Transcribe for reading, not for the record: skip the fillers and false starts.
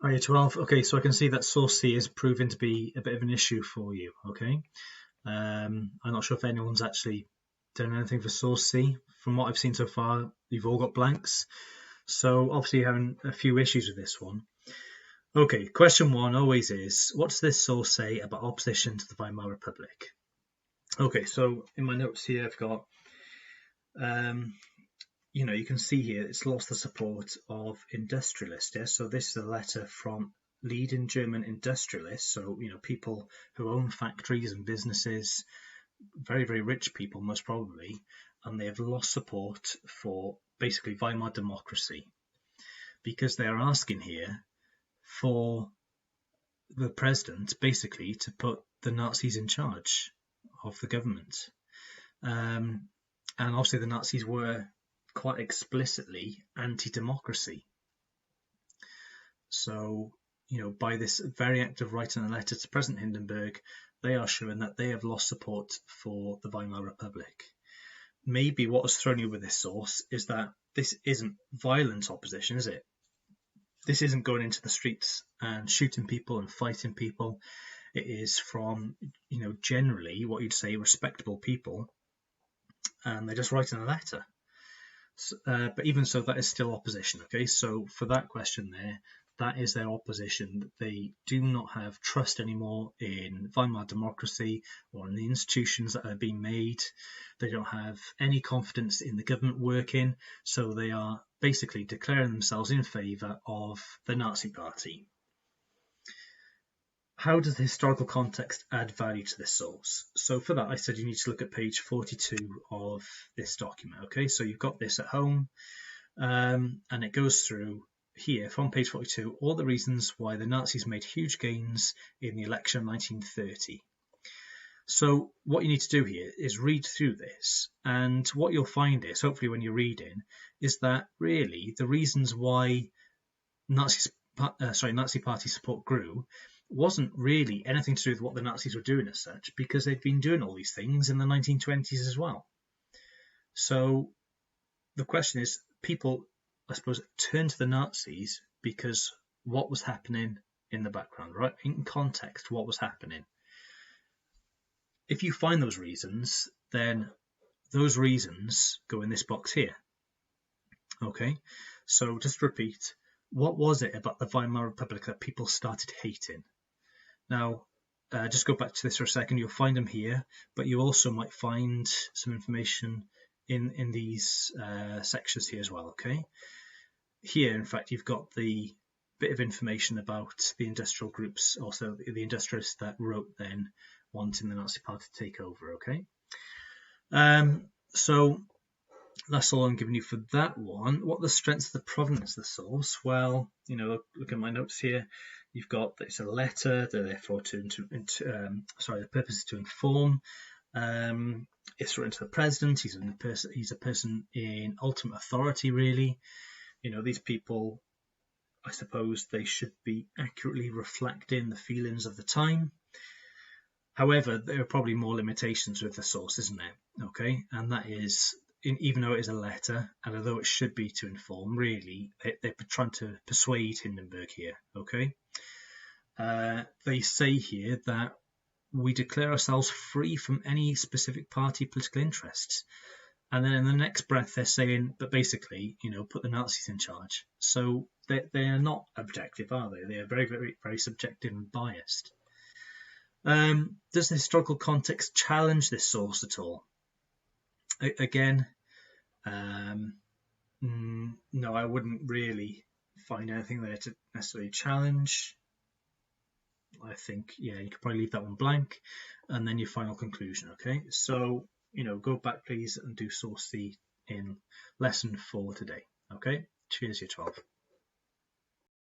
Hi, year 12. Okay, so I can see that source C is proving to be a bit of an issue for you. Okay, I'm not sure if anyone's actually done anything for source C. From what I've seen so far, you've all got blanks. So obviously you're having a few issues with this one. Okay, question one always is, what does this source say about opposition to the Weimar Republic? Okay, so in my notes here I've got, you can see here it's lost the support of industrialists. Yeah? So this is a letter from leading German industrialists, so people who own factories and businesses, very, very rich people most probably, and they have lost support for basically Weimar democracy because they are asking here for the president basically to put the Nazis in charge of the government. And obviously the Nazis were quite explicitly anti-democracy. So, by this very act of writing a letter to President Hindenburg, they are showing that they have lost support for the Weimar Republic. Maybe what has thrown you with this source is that this isn't violent opposition, is it? This isn't going into the streets and shooting people and fighting people. It is from, generally what you'd say respectable people, and they're just writing a letter. But even so, that is still opposition. Okay, so for that question there, that is their opposition. They do not have trust anymore in Weimar democracy or in the institutions that are being made. They don't have any confidence in the government working, so they are basically declaring themselves in favour of the Nazi Party. How does the historical context add value to this source? So for that, I said you need to look at page 42 of this document. Okay, so you've got this at home, and it goes through here from page 42 all the reasons why the Nazis made huge gains in the election of 1930. So what you need to do here is read through this, and what you'll find is, hopefully when you're reading, is that really the reasons why Nazi Party support grew wasn't really anything to do with what the Nazis were doing as such, because they'd been doing all these things in the 1920s as well. So the question is, people, I suppose, turned to the Nazis because what was happening in the background, right? In context, what was happening. If you find those reasons, then those reasons go in this box here. Okay, so just to repeat, what was it about the Weimar Republic that people started hating? Now, just go back to this for a second. You'll find them here, but you also might find some information in these sections here as well. Okay, here, in fact, you've got the bit of information about the industrial groups, also the industrialists that wrote then wanting the Nazi Party to take over. Okay, so that's all I'm giving you for that one. What are the strengths of the provenance of the source? Well, look at my notes here. You've got that it's a letter, therefore the purpose is to inform. It's written to the president. He's a person in ultimate authority, really. These people, I suppose, they should be accurately reflecting the feelings of the time. However, there are probably more limitations with the source, isn't there? Okay, and that is, even though it is a letter, and although it should be to inform, really, they're trying to persuade Hindenburg here. Okay, they say here that we declare ourselves free from any specific party political interests. And then in the next breath, they're saying, but basically, put the Nazis in charge. So they are not objective, are they? They are very, very, very subjective and biased. Does the historical context challenge this source at all? Again, no, I wouldn't really find anything there to necessarily challenge. I think, you could probably leave that one blank, and then your final conclusion. Okay, so go back please and do source C in lesson 4 today. Okay, cheers, year 12.